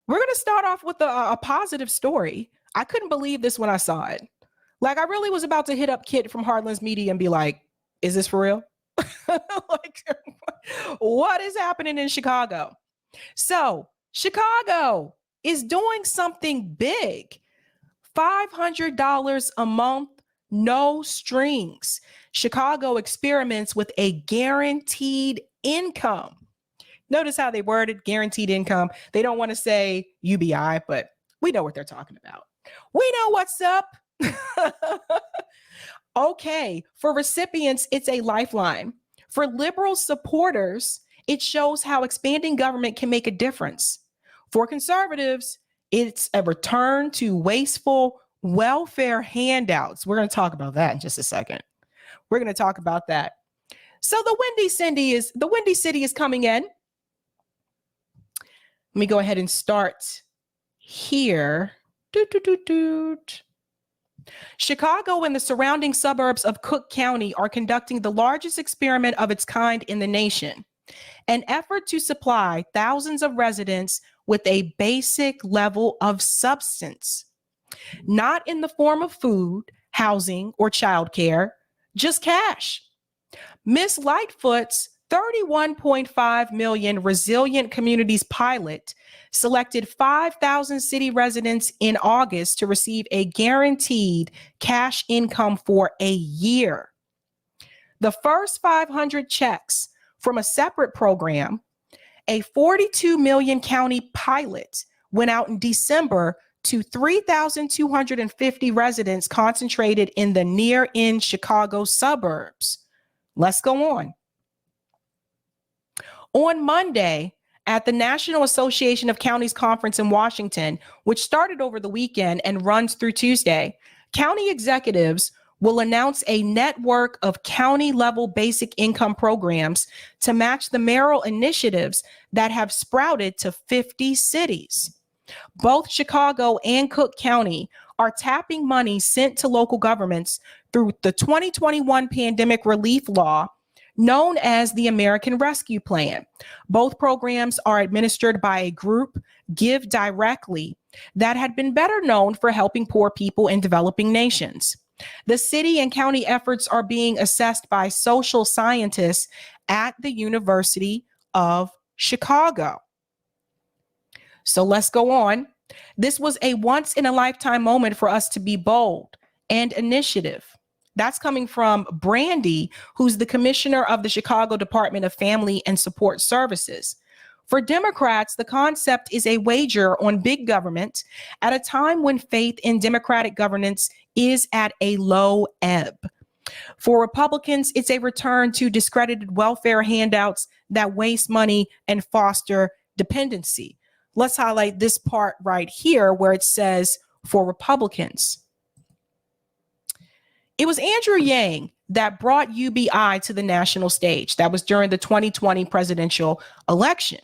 We're going to start off with a positive story. I couldn't believe this when I saw it. Like, I really was about to hit up Kit from Heartlands Media and be like, is this for real? Like, what is happening in Chicago? So Chicago is doing something big. $500 a month, no strings. Chicago experiments with a guaranteed income. Notice how they worded guaranteed income. They don't want to say UBI, but we know what they're talking about. We know what's up. Okay, for recipients, it's a lifeline. For liberal supporters, it shows how expanding government can make a difference. For conservatives, it's a return to wasteful welfare handouts. We're going to talk about that in just a second. We're going to talk about that. So the Windy City is coming in. Let me go ahead and start here. Chicago and the surrounding suburbs of Cook County are conducting the largest experiment of its kind in the nation, an effort to supply thousands of residents with a basic level of substance, not in the form of food, housing, or childcare, just cash. Miss Lightfoot's $31.5 million Resilient Communities pilot selected 5,000 city residents in August to receive a guaranteed cash income for a year. The first 500 checks from a separate program, a 42 million county pilot, went out in December to 3,250 residents concentrated in the near-in Chicago suburbs. Let's go on. On Monday, at the National Association of Counties Conference in Washington, which started over the weekend and runs through Tuesday, county executives will announce a network of county-level basic income programs to match the mayoral initiatives that have sprouted to 50 cities. Both Chicago and Cook County are tapping money sent to local governments through the 2021 pandemic relief law known as the American Rescue Plan. Both programs are administered by a group, Give Directly, that had been better known for helping poor people in developing nations. The city and county efforts are being assessed by social scientists at the University of Chicago. So let's go on. This was a once-in-a-lifetime moment for us to be bold and initiative. That's coming from Brandy, who's the commissioner of the Chicago Department of Family and Support Services. For Democrats, the concept is a wager on big government at a time when faith in democratic governance is at a low ebb. For Republicans, it's a return to discredited welfare handouts that waste money and foster dependency. Let's highlight this part right here where it says for Republicans. It was Andrew Yang that brought UBI to the national stage. That was during the 2020 presidential election.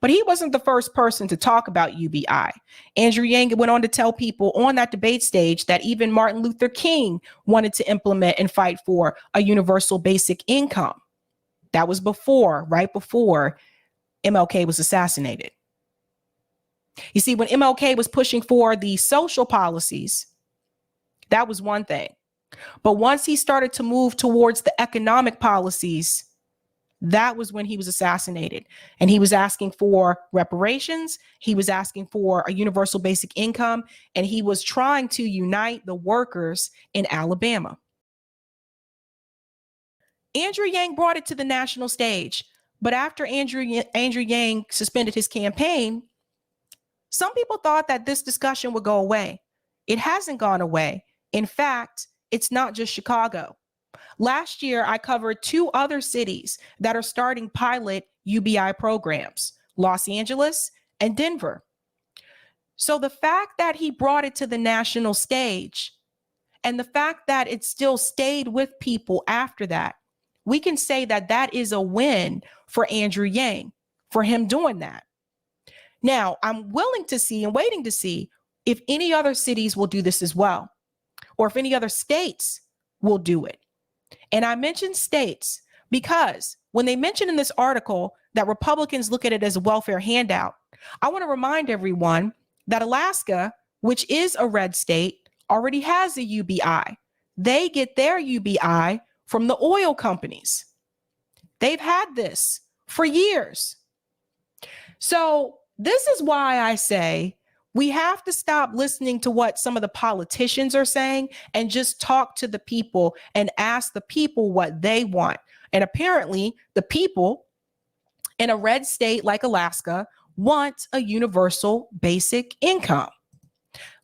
But he wasn't the first person to talk about UBI. Andrew Yang went on to tell people on that debate stage that even Martin Luther King wanted to implement and fight for a universal basic income. That was right before MLK was assassinated. You see, when MLK was pushing for the social policies, that was one thing. But once he started to move towards the economic policies, that was when he was assassinated. And he was asking for reparations. He was asking for a universal basic income. And he was trying to unite the workers in Alabama. Andrew Yang brought it to the national stage. But after Andrew Yang suspended his campaign, some people thought that this discussion would go away. It hasn't gone away. In fact, it's not just Chicago. Last year, I covered 2 other cities that are starting pilot UBI programs, Los Angeles and Denver. So the fact that he brought it to the national stage and the fact that it still stayed with people after that, we can say that that is a win for Andrew Yang, for him doing that. Now, I'm willing to see and waiting to see if any other cities will do this as well, or if any other states will do it. And I mentioned states because when they mentioned in this article that Republicans look at it as a welfare handout. I want to remind everyone that Alaska, which is a red state, already has a UBI. They get their UBI from the oil companies. They've had this for years. So this is why I say we have to stop listening to what some of the politicians are saying and just talk to the people and ask the people what they want. And apparently the people in a red state like Alaska want a universal basic income.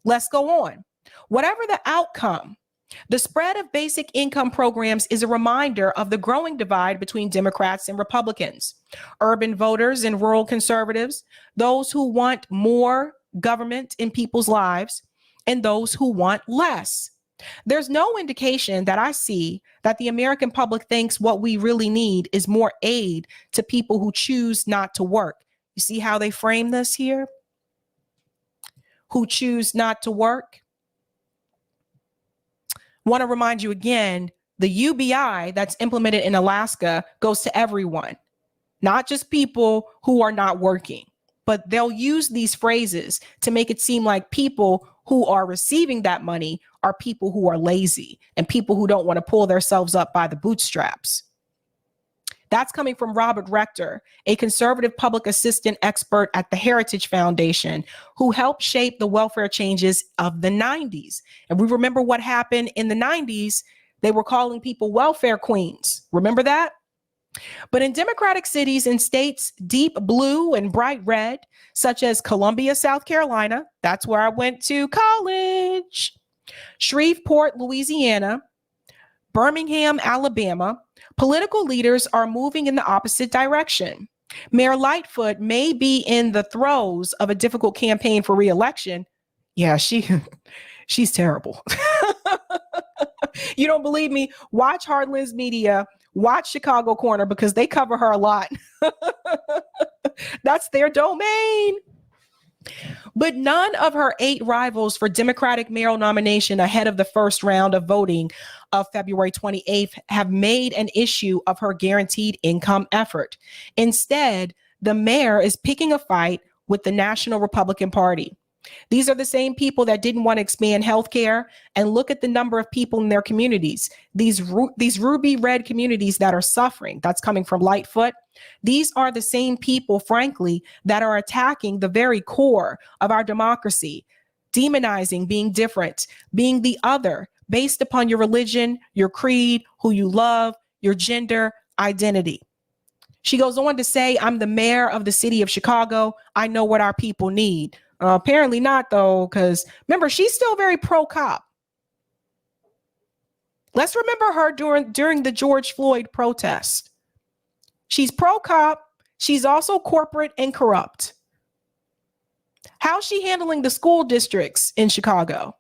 Let's go on. Whatever the outcome, the spread of basic income programs is a reminder of the growing divide between Democrats and Republicans, urban voters and rural conservatives, those who want more government in people's lives, and those who want less. There's no indication that I see that the American public thinks what we really need is more aid to people who choose not to work. You see how they frame this here? Who choose not to work? Want to remind you again, the UBI that's implemented in Alaska goes to everyone, not just people who are not working. But they'll use these phrases to make it seem like people who are receiving that money are people who are lazy and people who don't want to pull themselves up by the bootstraps. That's coming from Robert Rector, a conservative public assistant expert at the Heritage Foundation, who helped shape the welfare changes of the 90s. And we remember what happened in the 90s. They were calling people welfare queens. Remember that? But in Democratic cities and states deep blue and bright red, such as Columbia, South Carolina, that's where I went to college, Shreveport, Louisiana, Birmingham, Alabama, political leaders are moving in the opposite direction. Mayor Lightfoot may be in the throes of a difficult campaign for re-election. Yeah, she's terrible. You don't believe me? Watch Heartland's Media. Watch Chicago Corner because they cover her a lot. That's their domain. But none of her 8 rivals for Democratic mayoral nomination ahead of the first round of voting of February 28th have made an issue of her guaranteed income effort. Instead, the mayor is picking a fight with the National Republican Party. These are the same people that didn't want to expand healthcare, and look at the number of people in their communities. These ruby red communities that are suffering. That's coming from Lightfoot. These are the same people, frankly, that are attacking the very core of our democracy, demonizing being different, being the other, based upon your religion, your creed, who you love, your gender, identity. She goes on to say, I'm the mayor of the city of Chicago. I know what our people need. Apparently not, though, because remember, she's still very pro-cop. Let's remember her during the George Floyd protest. She's pro-cop. She's also corporate and corrupt. How's she handling the school districts in Chicago?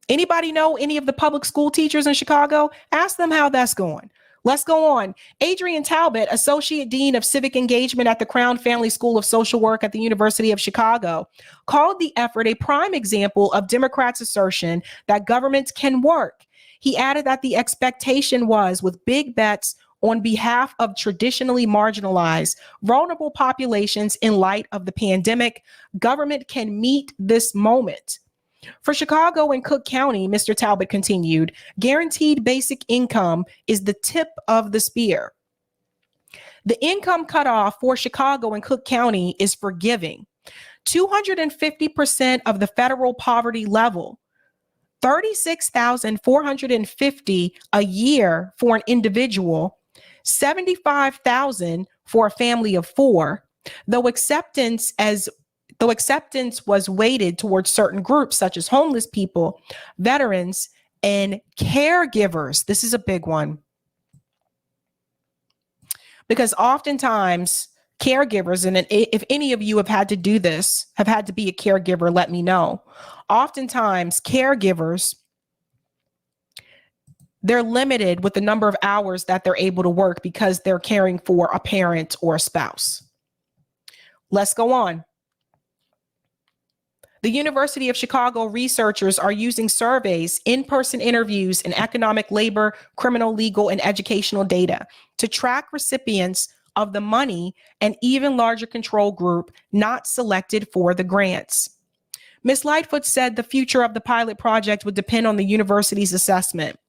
Anybody know any of the public school teachers in Chicago? Ask them how that's going. Let's go on. Adrian Talbot, Associate Dean of Civic Engagement at the Crown Family School of Social Work at the University of Chicago, called the effort a prime example of Democrats' assertion that government can work. He added that the expectation was, with big bets on behalf of traditionally marginalized, vulnerable populations in light of the pandemic, government can meet this moment. For Chicago and Cook County, Mr. Talbot continued, guaranteed basic income is the tip of the spear. The income cutoff for Chicago and Cook County is forgiving. 250% of the federal poverty level, $36,450 a year for an individual, $75,000 for a family of 4, though acceptance was weighted towards certain groups such as homeless people, veterans, and caregivers. This is a big one. Because oftentimes caregivers, and if any of you have had to do this, have had to be a caregiver, let me know. Oftentimes caregivers, they're limited with the number of hours that they're able to work because they're caring for a parent or a spouse. Let's go on. The University of Chicago researchers are using surveys, in-person interviews, and economic, labor, criminal, legal, and educational data to track recipients of the money, an even larger control group not selected for the grants. Ms. Lightfoot said the future of the pilot project would depend on the university's assessment.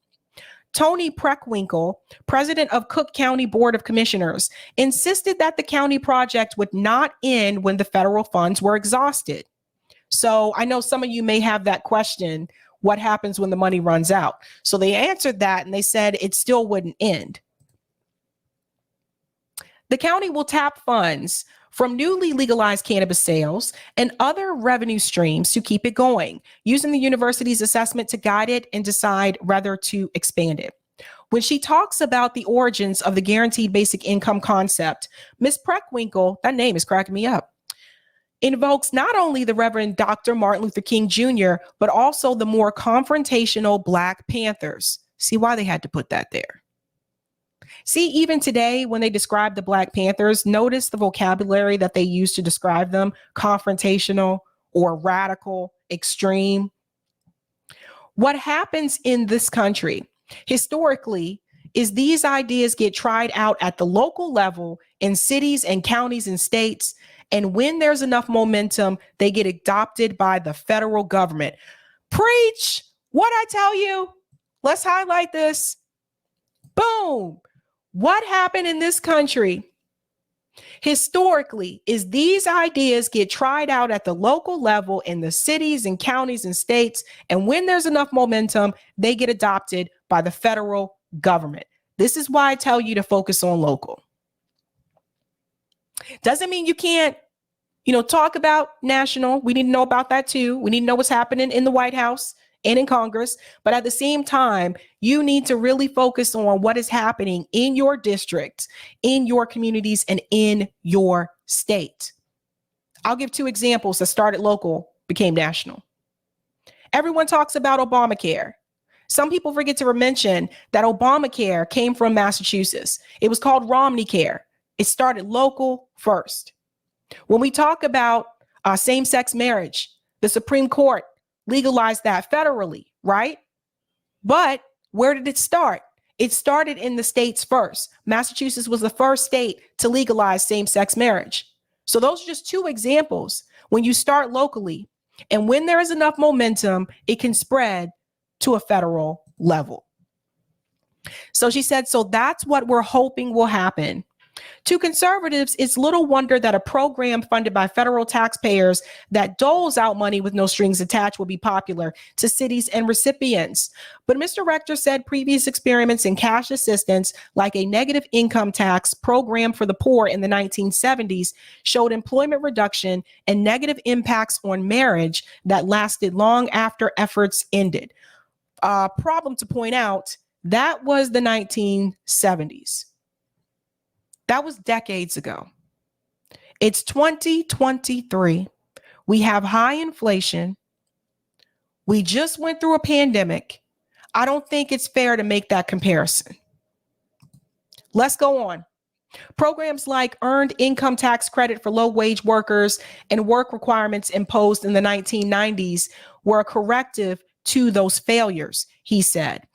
Tony Preckwinkle, president of Cook County Board of Commissioners, insisted that the county project would not end when the federal funds were exhausted. So I know some of you may have that question, what happens when the money runs out? So they answered that and they said it still wouldn't end. The county will tap funds from newly legalized cannabis sales and other revenue streams to keep it going, using the university's assessment to guide it and decide whether to expand it. When she talks about the origins of the guaranteed basic income concept, Ms. Preckwinkle, that name is cracking me up, invokes not only the Reverend Dr. Martin Luther King Jr., but also the more confrontational Black Panthers. See why they had to put that there. See, even today, when they describe the Black Panthers, notice the vocabulary that they use to describe them: confrontational or radical, extreme. What happens in this country historically is these ideas get tried out at the local level in cities and counties and states. And when there's enough momentum, they get adopted by the federal government. Preach what I tell you. Let's highlight this. Boom. What happened in this country historically is these ideas get tried out at the local level in the cities and counties and states. And when there's enough momentum, they get adopted by the federal government. This is why I tell you to focus on local. Doesn't mean you can't, talk about national. We need to know about that too. We need to know what's happening in the White House and in Congress. But at the same time, you need to really focus on what is happening in your district, in your communities, and in your state. I'll give two examples that started local, became national. Everyone talks about Obamacare. Some people forget to mention that Obamacare came from Massachusetts. It was called Romney Care. It started local first. When we talk about same-sex marriage, the Supreme Court legalized that federally, right? But where did it start? It started in the states first. Massachusetts was the first state to legalize same-sex marriage. So those are just two examples. When you start locally and when there is enough momentum, it can spread to a federal level. So she said, so that's what we're hoping will happen. To conservatives, it's little wonder that a program funded by federal taxpayers that doles out money with no strings attached will be popular to cities and recipients. But Mr. Rector said previous experiments in cash assistance, like a negative income tax program for the poor in the 1970s, showed employment reduction and negative impacts on marriage that lasted long after efforts ended. Problem to point out, that was the 1970s. That was decades ago. It's 2023. We have high inflation. We just went through a pandemic. I don't think it's fair to make that comparison. Let's go on. Programs like earned income tax credit for low-wage workers and work requirements imposed in the 1990s were a corrective to those failures, he said.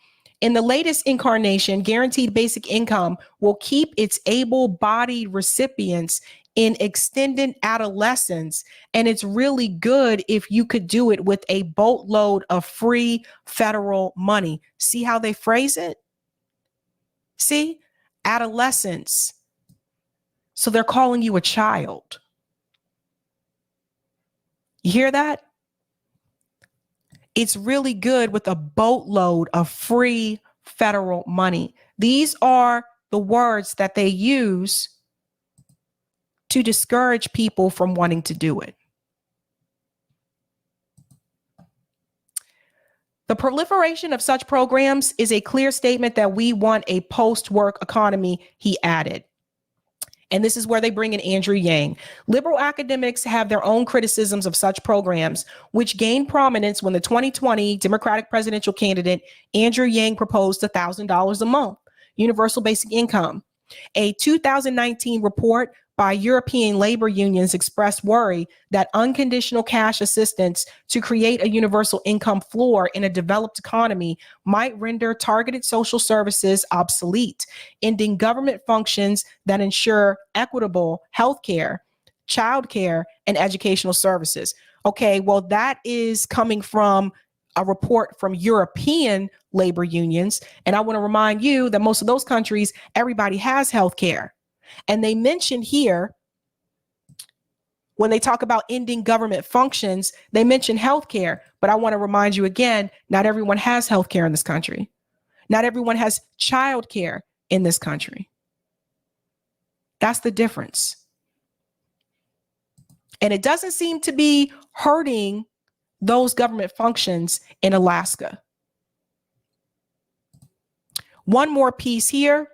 In the latest incarnation, guaranteed basic income will keep its able-bodied recipients in extended adolescence, and it's really good if you could do it with a boatload of free federal money. See how they phrase it? See? Adolescence. So they're calling you a child. You hear that? It's really good with a boatload of free federal money. These are the words that they use to discourage people from wanting to do it. The proliferation of such programs is a clear statement that we want a post-work economy, he added. And this is where they bring in Andrew Yang. Liberal academics have their own criticisms of such programs, which gained prominence when the 2020 Democratic presidential candidate Andrew Yang proposed $1,000 a month, universal basic income. A 2019 report by European labor unions expressed worry that unconditional cash assistance to create a universal income floor in a developed economy might render targeted social services obsolete, ending government functions that ensure equitable healthcare, childcare, and educational services. Okay, well, that is coming from a report from European labor unions. And I want to remind you that most of those countries, everybody has health care. And they mention here, when they talk about ending government functions, they mention healthcare. But I want to remind you again, not everyone has healthcare in this country. Not everyone has childcare in this country. That's the difference. And it doesn't seem to be hurting those government functions in Alaska. One more piece here.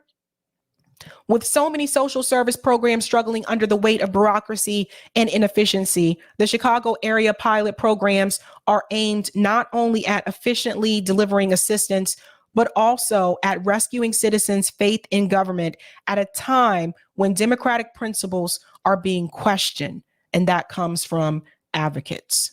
With so many social service programs struggling under the weight of bureaucracy and inefficiency, the Chicago area pilot programs are aimed not only at efficiently delivering assistance, but also at rescuing citizens' faith in government at a time when democratic principles are being questioned. And that comes from advocates.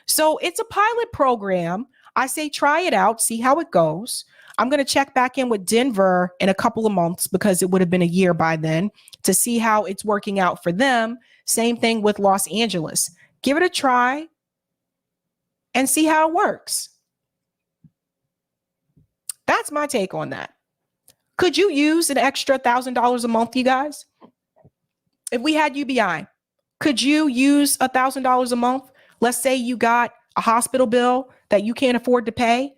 So it's a pilot program. I say try it out, see how it goes. I'm going to check back in with Denver in a couple of months because it would have been a year by then to see how it's working out for them. Same thing with Los Angeles. Give it a try and see how it works. That's my take on that. Could you use an extra $1,000 a month, you guys? If we had UBI, could you use $1,000 a month? Let's say you got a hospital bill that you can't afford to pay.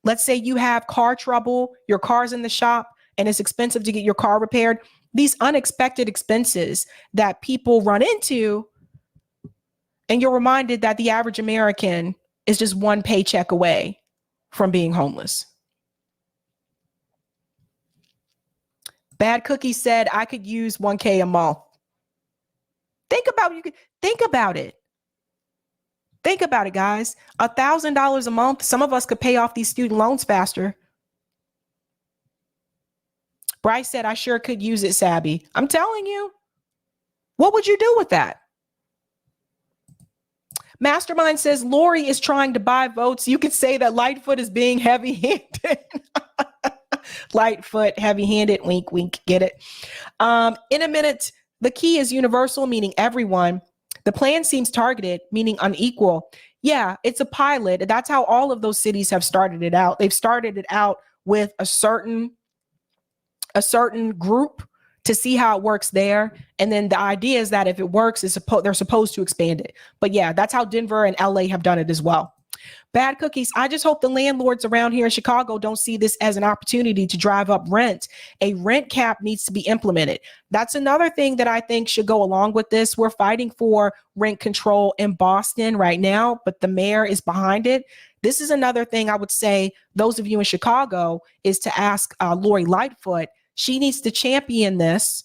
Let's say you have car trouble, your car's in the shop and it's expensive to get your car repaired. These unexpected expenses that people run into, and you're reminded that the average American is just one paycheck away from being homeless. Bad Cookie said I could use $1K a month. Think about it. Think about it, guys. $1,000 a month. Some of us could pay off these student loans faster. Bryce said, I sure could use it, Sabby. I'm telling you. What would you do with that? Mastermind says, Lori is trying to buy votes. You could say that Lightfoot is being heavy-handed. Lightfoot, heavy-handed, wink, wink, get it? In a minute, the key is universal, meaning everyone. The plan seems targeted, meaning unequal. Yeah, it's a pilot. That's how all of those cities have started it out. They've started it out with a certain group to see how it works there. And then the idea is that if it works, they're supposed to expand it. But yeah, that's how Denver and LA have done it as well. Bad Cookies, I just hope the landlords around here in Chicago don't see this as an opportunity to drive up rent. A rent cap needs to be implemented. That's another thing that I think should go along with this. We're fighting for rent control in Boston right now, but the mayor is behind it. This is another thing I would say, those of you in Chicago, is to ask Lori Lightfoot. She needs to champion this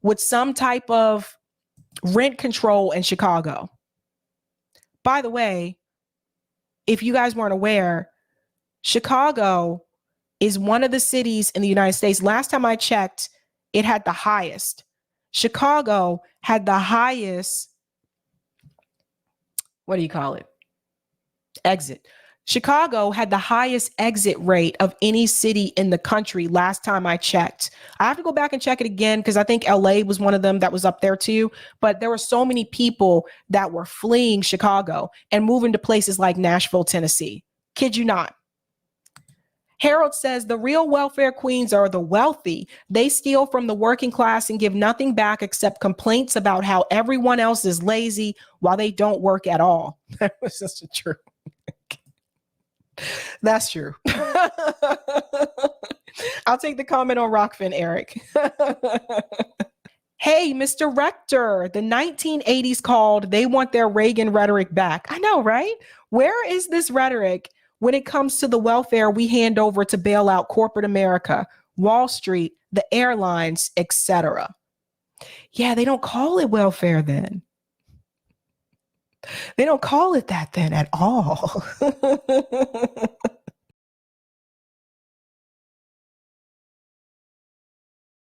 with some type of rent control in Chicago. By the way, if you guys weren't aware, Chicago is one of the cities in the United States. Last time I checked, it had the highest. Chicago had the highest, what do you call it? Exit. Chicago had the highest exit rate of any city in the country last time I checked. I have to go back and check it again because I think LA was one of them that was up there too. But there were so many people that were fleeing Chicago and moving to places like Nashville, Tennessee. Kid you not. Harold says the real welfare queens are the wealthy. They steal from the working class and give nothing back except complaints about how everyone else is lazy while they don't work at all. That was just true. That's true. I'll take the comment on Rockfin, Eric. Hey, Mr. Rector, the 1980s called. They want their Reagan rhetoric back. I know, right? Where is this rhetoric when it comes to the welfare we hand over to bail out corporate America, Wall Street, the airlines, etc.? Yeah, they don't call it welfare then. They don't call it that then at all.